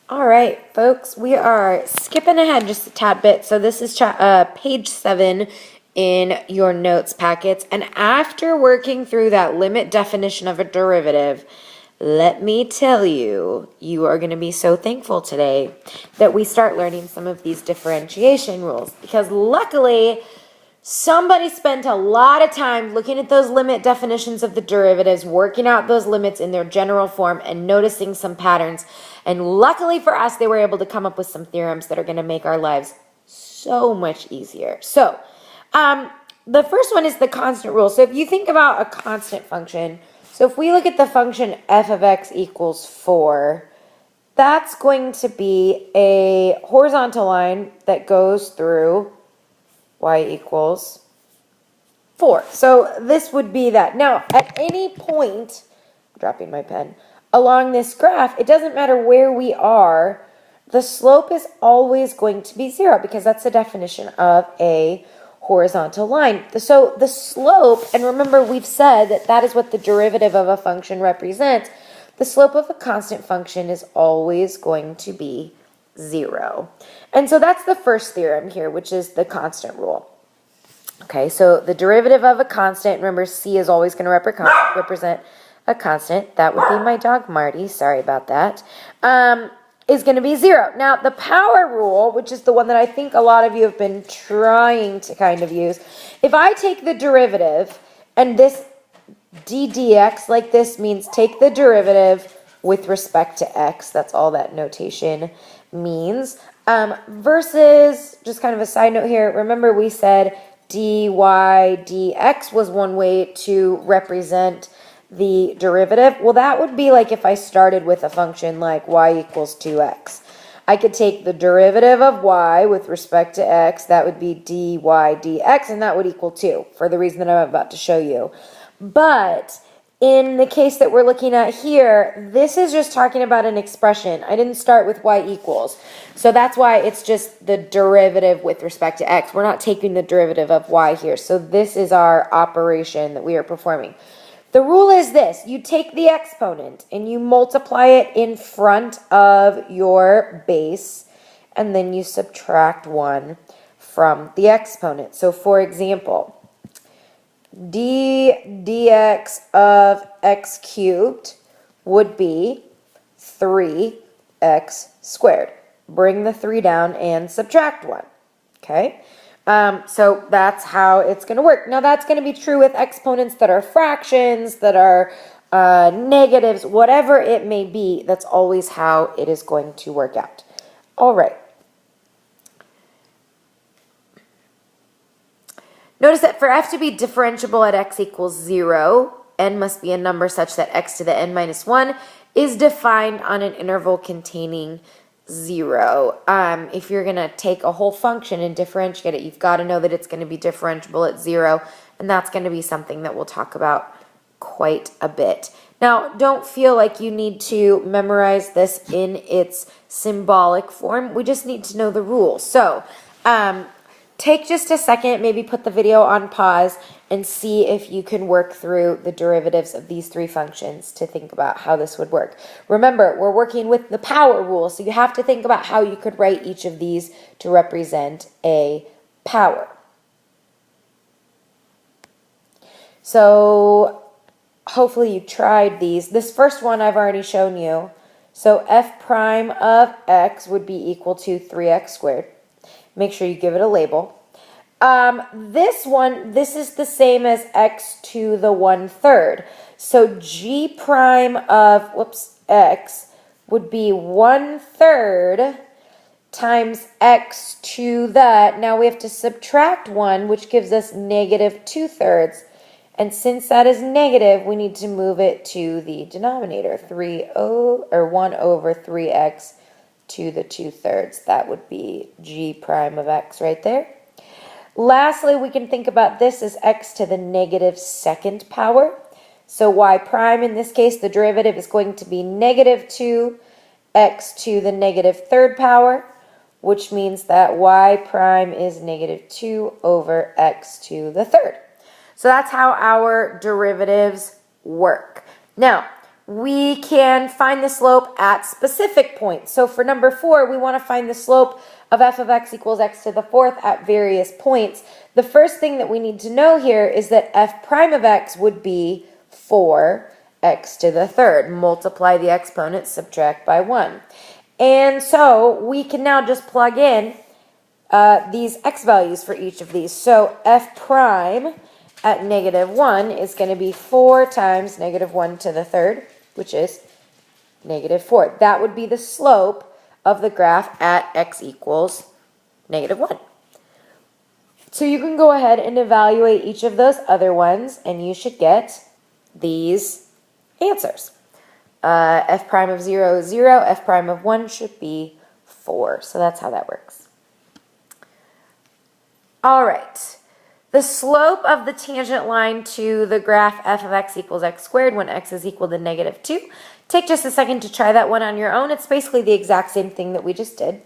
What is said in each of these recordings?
All right, folks, we are skipping ahead just a tad bit. So this is page 7 in your notes packets. And after working through that limit definition of a derivative, let me tell you, you are going to be so thankful today that we start learning some of these differentiation rules. Because luckily, somebody spent a lot of time looking at those limit definitions of the derivatives, working out those limits in their general form, and noticing some patterns. And luckily for us, they were able to come up with some theorems that are going to make our lives so much easier. So, the first one is the constant rule. So if you think about a constant function, so if we look at the function f of x equals 4, that's going to be a horizontal line that goes through y equals 4. So this would be that. Now, at any point, I'm dropping my pen, along this graph, it doesn't matter where we are, the slope is always going to be 0 because that's the definition of a horizontal line. So the slope, and remember we've said that that is what the derivative of a function represents, the slope of a constant function is always going to be 0. And so that's the first theorem here, which is the constant rule. Okay, so the derivative of a constant, remember c is always going to represent a constant. That would be my dog Marty, sorry about that, is going to be 0. Now, the power rule, which is the one that I think a lot of you have been trying to kind of use, if I take the derivative, and this d dx like this means take the derivative with respect to x, that's all that notation means, versus, just kind of a side note here, remember we said dy dx was one way to represent the derivative. Well, that would be like if I started with a function like y equals 2x. I could take the derivative of y with respect to x, that would be dy dx, and that would equal 2, for the reason that I'm about to show you. But in the case that we're looking at here, this is just talking about an expression. I didn't start with y equals. So that's why it's just the derivative with respect to x. We're not taking the derivative of y here. So this is our operation that we are performing. The rule is this. You take the exponent and you multiply it in front of your base, and then you subtract 1 from the exponent. So for example, dx of x cubed would be 3x squared. Bring the 3 down and subtract 1. Okay? So that's how it's going to work. Now, that's going to be true with exponents that are fractions, that are negatives, whatever it may be. That's always how it is going to work out. All right. Notice that for f to be differentiable at x equals 0, n must be a number such that x to the n minus 1 is defined on an interval containing 0. If you're going to take a whole function and differentiate it, you've got to know that it's going to be differentiable at 0, and that's going to be something that we'll talk about quite a bit. Now, don't feel like you need to memorize this in its symbolic form. We just need to know the rule. So, take just a second, maybe put the video on pause, and see if you can work through the derivatives of these 3 functions to think about how this would work. Remember, we're working with the power rule, so you have to think about how you could write each of these to represent a power. So, hopefully you tried these. This first one I've already shown you. So, f prime of x would be equal to 3x squared. Make sure you give it a label. This one, this is the same as x to the 1/3. So g prime of, x would be 1/3 times x to the, now we have to subtract 1, which gives us negative 2/3. And since that is negative, we need to move it to the denominator, 1 over 3x to the 2/3. That would be g prime of x right there. Lastly, we can think about this as x to the negative 2nd power. So y prime, in this case, the derivative is going to be negative 2x to the negative 3rd power, which means that y prime is negative 2 over x to the 3rd. So that's how our derivatives work. Now, we can find the slope at specific points. So for number 4, we want to find the slope of f of x equals x to the 4th at various points. The first thing that we need to know here is that f prime of x would be 4x to the 3rd. Multiply the exponents, subtract by 1. And so we can now just plug in these x values for each of these. So f prime at -1 is going to be 4 times -1 to the 3rd, which is -4. That would be the slope of the graph at x equals -1. So you can go ahead and evaluate each of those other ones, and you should get these answers. F prime of 0 is 0. F prime of 1 should be 4. So that's how that works. All right. The slope of the tangent line to the graph f of x equals x squared when x is equal to -2. Take just a second to try that one on your own. It's basically the exact same thing that we just did.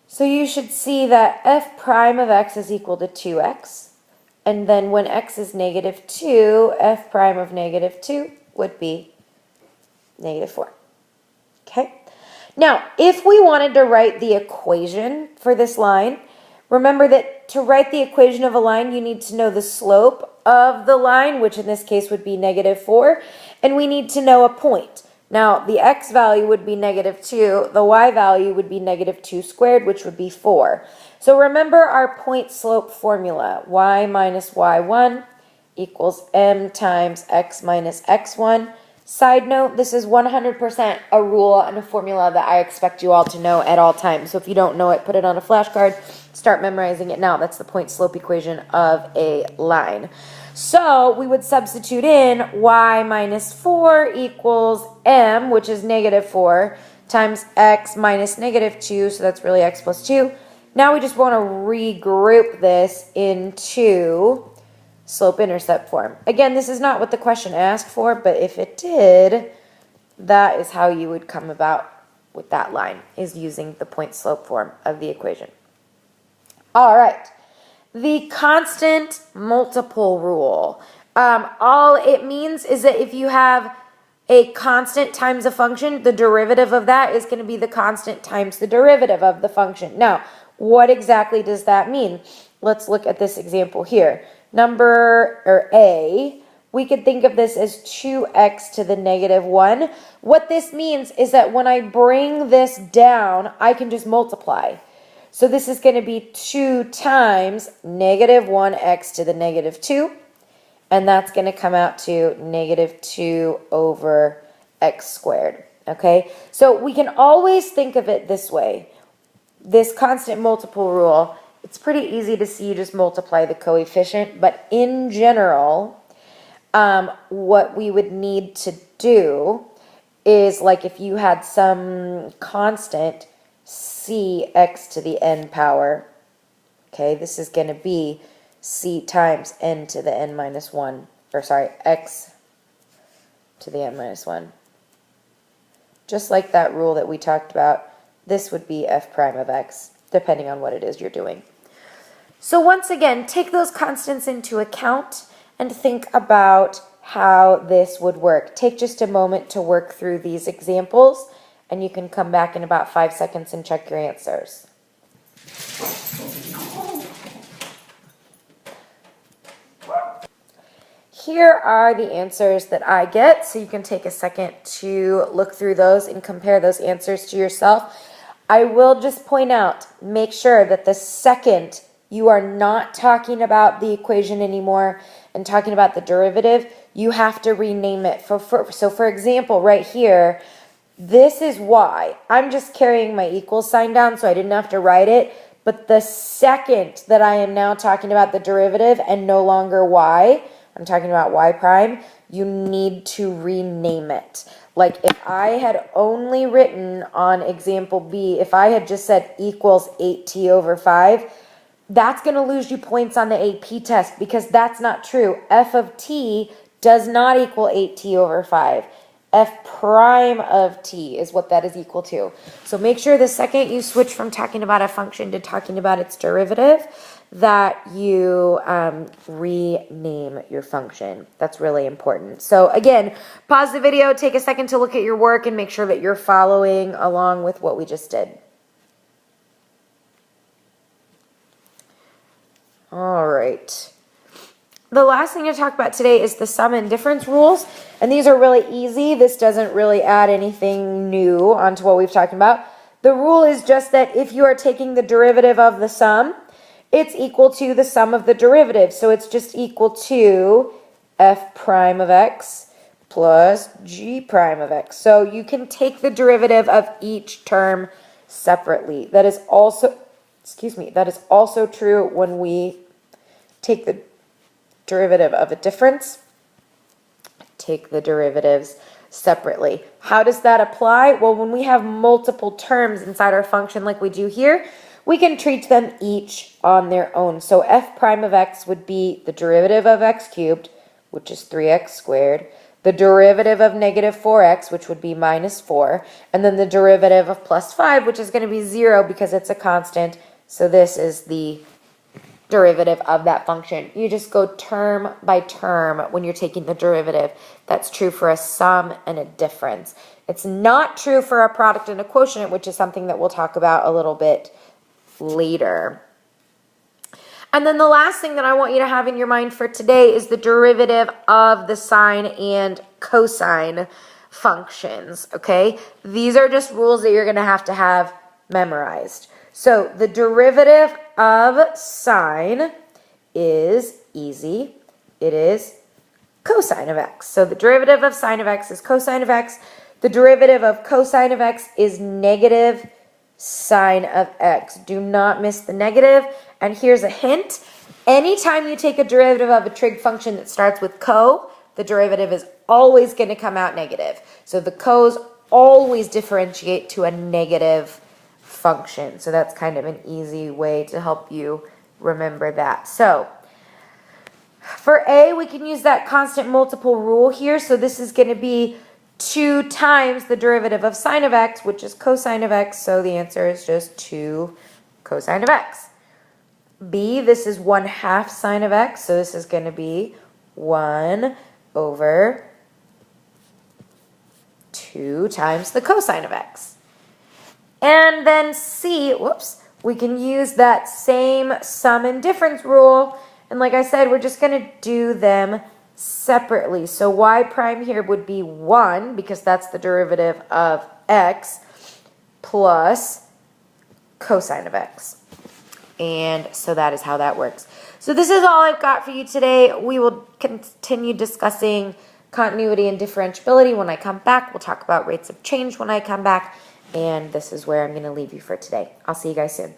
So you should see that f prime of x is equal to 2x. And then when x is -2, f prime of -2 would be -4. Okay? Now, if we wanted to write the equation for this line, remember that to write the equation of a line, you need to know the slope of the line, which in this case would be -4, and we need to know a point. Now, the x value would be -2, the y value would be -2 squared, which would be 4. So remember our point slope formula, y minus y1 equals m times x minus x1. Side note, this is 100% a rule and a formula that I expect you all to know at all times. So if you don't know it, put it on a flashcard, start memorizing it now. That's the point slope equation of a line. So we would substitute in y minus 4 equals m, which is -4, times x minus -2, so that's really x plus 2. Now we just want to regroup this into slope-intercept form. Again, this is not what the question asked for, but if it did, that is how you would come about with that line, is using the point-slope form of the equation. All right. The constant multiple rule. All it means is that if you have a constant times a function, the derivative of that is going to be the constant times the derivative of the function. Now, what exactly does that mean? Let's look at this example here. A, we could think of this as 2x to the -1. What this means is that when I bring this down, I can just multiply. So this is going to be 2 times -1x to the -2, and that's going to come out to -2 over x squared. Okay, so we can always think of it this way. This constant multiple rule, it's pretty easy to see, you just multiply the coefficient, but in general, what we would need to do is, like if you had some constant cx to the n power, okay, this is going to be c times n to the n minus 1, or sorry, x to the n minus 1. Just like that rule that we talked about, this would be f prime of x, depending on what it is you're doing. So once again, take those constants into account and think about how this would work. Take just a moment to work through these examples, and you can come back in about 5 seconds and check your answers. Here are the answers that I get, so you can take a second to look through those and compare those answers to yourself. I will just point out, make sure that the second you are not talking about the equation anymore and talking about the derivative, you have to rename it. So for example, right here, this is y. I'm just carrying my equal sign down, so I didn't have to write it. But the second that I am now talking about the derivative and no longer y, I'm talking about y prime, you need to rename it. Like if I had only written on example B, if I had just said equals 8t over 5, that's going to lose you points on the AP test because that's not true. F of t does not equal 8t over 5. F prime of t is what that is equal to. So make sure the second you switch from talking about a function to talking about its derivative, that you rename your function. That's really important. So again, pause the video, take a second to look at your work and make sure that you're following along with what we just did. All right. The last thing to talk about today is the sum and difference rules. And these are really easy. This doesn't really add anything new onto what we've talked about. The rule is just that if you are taking the derivative of the sum, it's equal to the sum of the derivative. So it's just equal to f prime of x plus g prime of x. So you can take the derivative of each term separately. That is also, that is also true when we take the derivative of a difference. Take the derivatives separately. How does that apply? Well, when we have multiple terms inside our function like we do here, we can treat them each on their own. So f prime of x would be the derivative of x cubed, which is 3x squared, the derivative of negative 4x, which would be minus 4, and then the derivative of plus 5, which is going to be 0 because it's a constant. So this is the derivative of that function. You just go term by term when you're taking the derivative. That's true for a sum and a difference. It's not true for a product and a quotient, which is something that we'll talk about a little bit later. And then the last thing that I want you to have in your mind for today is the derivative of the sine and cosine functions, okay? These are just rules that you're going to have memorized. So the derivative of sine is easy. It is cosine of x. So the derivative of sine of x is cosine of x. The derivative of cosine of x is negative sine of x. Do not miss the negative. And here's a hint. Anytime you take a derivative of a trig function that starts with co, the derivative is always going to come out negative. So the co's always differentiate to a negative function. So that's kind of an easy way to help you remember that. So for A, we can use that constant multiple rule here. So this is going to be 2 times the derivative of sine of x, which is cosine of x. So the answer is just 2 cosine of x. B, this is 1/2 sine of x. So this is going to be 1 over 2 times the cosine of x. And then C, we can use that same sum and difference rule. And like I said, we're just going to do them separately. So y prime here would be 1, because that's the derivative of x, plus cosine of x. And so that is how that works. So this is all I've got for you today. We will continue discussing continuity and differentiability when I come back. We'll talk about rates of change when I come back. And this is where I'm going to leave you for today. I'll see you guys soon.